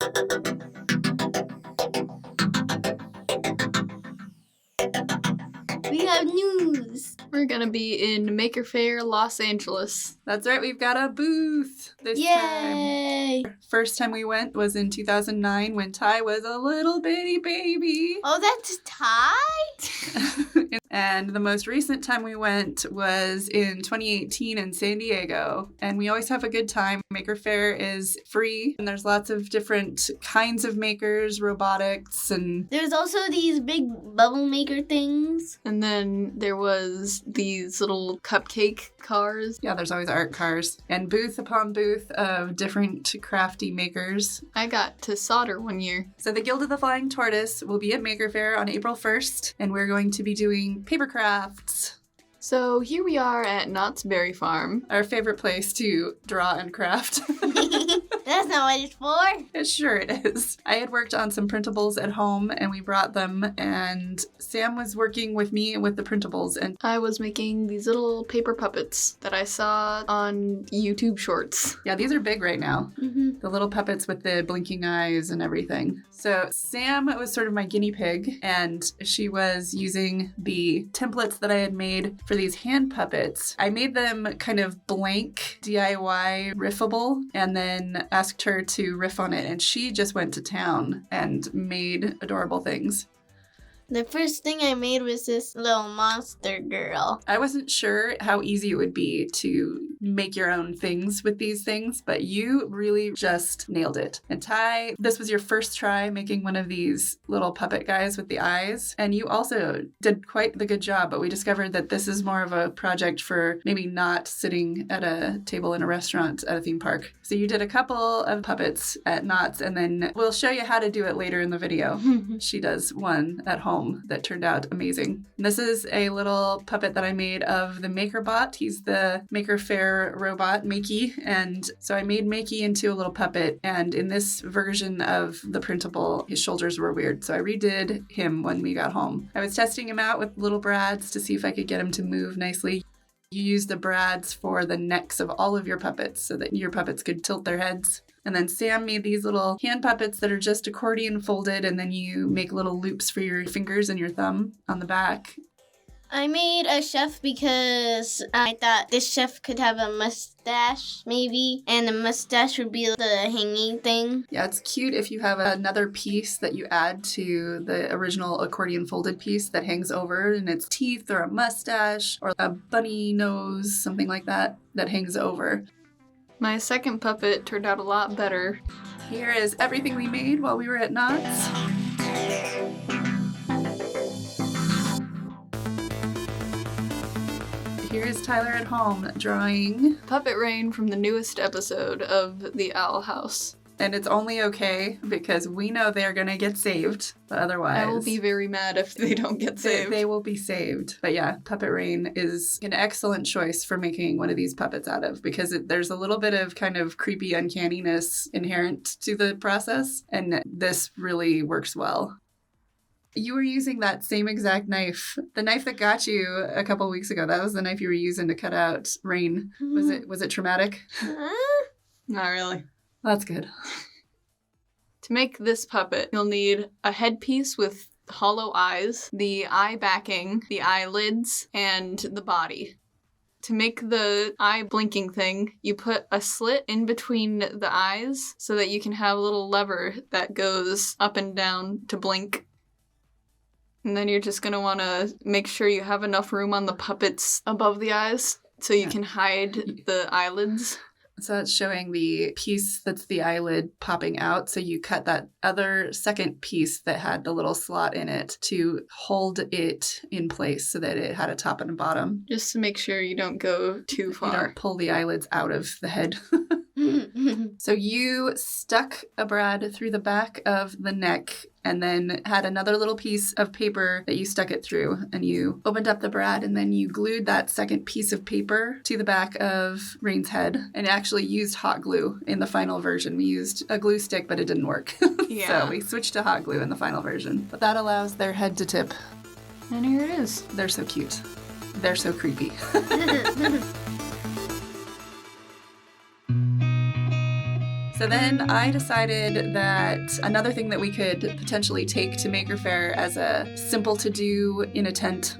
We have news. We're gonna be in Maker Faire Los Angeles. That's right, we've got a booth this Yay! time. First time we went was in 2009 when Ty was a little bitty baby. Oh, that's Ty? And the most recent time we went was in 2018 in San Diego. And we always have a good time. Maker Faire is free, and there's lots of different kinds of makers, robotics, and... There's also these big bubble maker things. And then there was these little cupcake cars. Yeah, there's always art cars. And booth upon booth of different crafty makers. I got to solder one year. So the Guild of the Flying Tortoise will be at Maker Faire on April 1st, and we're going to be doing paper crafts. So here we are at Knott's Berry Farm. Our favorite place to draw and craft. That's not what it's for. Sure it is. I had worked on some printables at home and we brought them, and Sam was working with me with the printables, and I was making these little paper puppets that I saw on YouTube Shorts. yeah, these are big right now. Mm-hmm. The little puppets with the blinking eyes and everything. So Sam was sort of my guinea pig, and she was using the templates that I had made for these hand puppets. I made them kind of blank, DIY riffable, and then asked her to riff on it, and she just went to town and made adorable things. The first thing I made was this little monster girl. I wasn't sure how easy it would be to make your own things with these things, but you really just nailed it. And Ty, this was your first try making one of these little puppet guys with the eyes, and you also did quite the good job, but we discovered that this is more of a project for maybe not sitting at a table in a restaurant at a theme park. So you did a couple of puppets at Knott's, and then we'll show you how to do it later in the video. She does one at home that turned out amazing. And this is a little puppet that I made of the MakerBot. He's the Maker Faire robot, Makey. And so I made Makey into a little puppet. And in this version of the printable, his shoulders were weird. So I redid him when we got home. I was testing him out with little brads to see if I could get him to move nicely. You use the brads for the necks of all of your puppets so that your puppets could tilt their heads. And then Sam made these little hand puppets that are just accordion folded, and then you make little loops for your fingers and your thumb on the back. I made a chef because I thought this chef could have a mustache, maybe, and the mustache would be the hanging thing. Yeah, it's cute if you have another piece that you add to the original accordion folded piece that hangs over, and it's teeth or a mustache or a bunny nose, something like that, that hangs over. My second puppet turned out a lot better. Here is everything we made while we were at Knott's. Here is Tyler at home drawing. Puppet Rain from the newest episode of The Owl House. And it's only okay because we know they're going to get saved, but otherwise... I will be very mad if they don't get saved. They will be saved. But yeah, Puppet Rain is an excellent choice for making one of these puppets out of, because there's a little bit of kind of creepy uncanniness inherent to the process, and this really works well. You were using that same exact knife. The knife that got you a couple weeks ago, that was the knife you were using to cut out Rain. Was it traumatic? Not really. That's good. To make this puppet, you'll need a headpiece with hollow eyes, the eye backing, the eyelids, and the body. To make the eye blinking thing, you put a slit in between the eyes so that you can have a little lever that goes up and down to blink. And then you're just going to want to make sure you have enough room on the puppets above the eyes so you can hide the eyelids. So it's showing the piece that's the eyelid popping out. So you cut that other second piece that had the little slot in it to hold it in place so that it had a top and a bottom. Just to make sure you don't go too far. You don't pull the eyelids out of the head. So you stuck a brad through the back of the neck and then had another little piece of paper that you stuck it through, and you opened up the brad and then you glued that second piece of paper to the back of Rain's head and actually used hot glue in the final version. We used a glue stick, but it didn't work. Yeah. So we switched to hot glue in the final version. But that allows their head to tip. And here it is. They're so cute. They're so creepy. So then I decided that another thing that we could potentially take to Maker Faire as a simple to do in a tent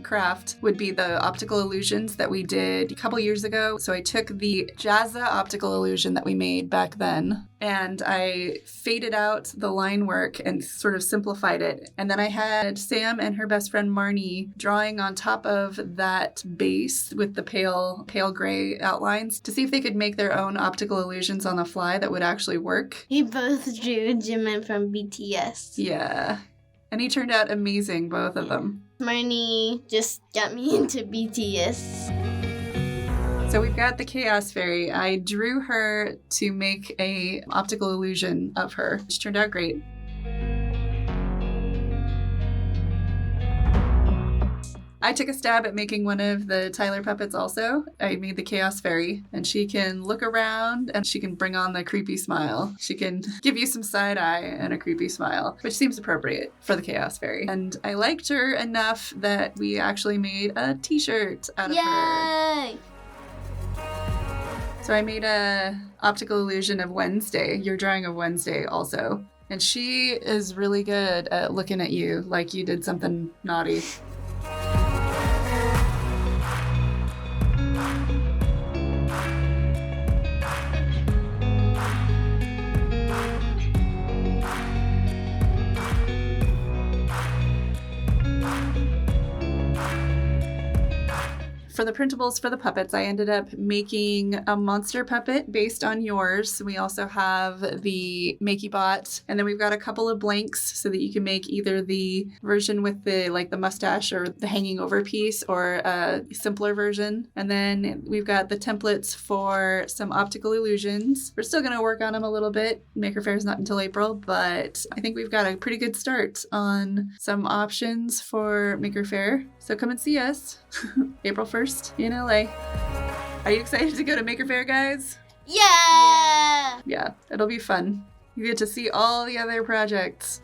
craft would be the optical illusions that we did a couple years ago. So I took the Jazza optical illusion that we made back then and I faded out the line work and sort of simplified it. And then I had Sam and her best friend Marnie drawing on top of that base with the pale gray outlines to see if they could make their own optical illusions on the fly that would actually work. We both drew Jimin from BTS. Yeah. And he turned out amazing, both of them. Marnie just got me into BTS. So we've got the Chaos Fairy. I drew her to make a optical illusion of her, which turned out great. I took a stab at making one of the Tyler puppets also. I made the Chaos Fairy, and she can look around and she can bring on the creepy smile. She can give you some side eye and a creepy smile, which seems appropriate for the Chaos Fairy. And I liked her enough that we actually made a t-shirt out of her. Yay! So I made a optical illusion of Wednesday, your drawing of Wednesday also. And she is really good at looking at you like you did something naughty. For the printables for the puppets, I ended up making a monster puppet based on yours. We also have the Makey-Bot, and then we've got a couple of blanks so that you can make either the version with the mustache or the hanging over piece or a simpler version. And then we've got the templates for some optical illusions. We're still going to work on them a little bit. Maker Faire is not until April, but I think we've got a pretty good start on some options for Maker Faire. So come and see us April 1st in LA. Are you excited to go to Maker Faire, guys? Yeah! Yeah, it'll be fun. You get to see all the other projects.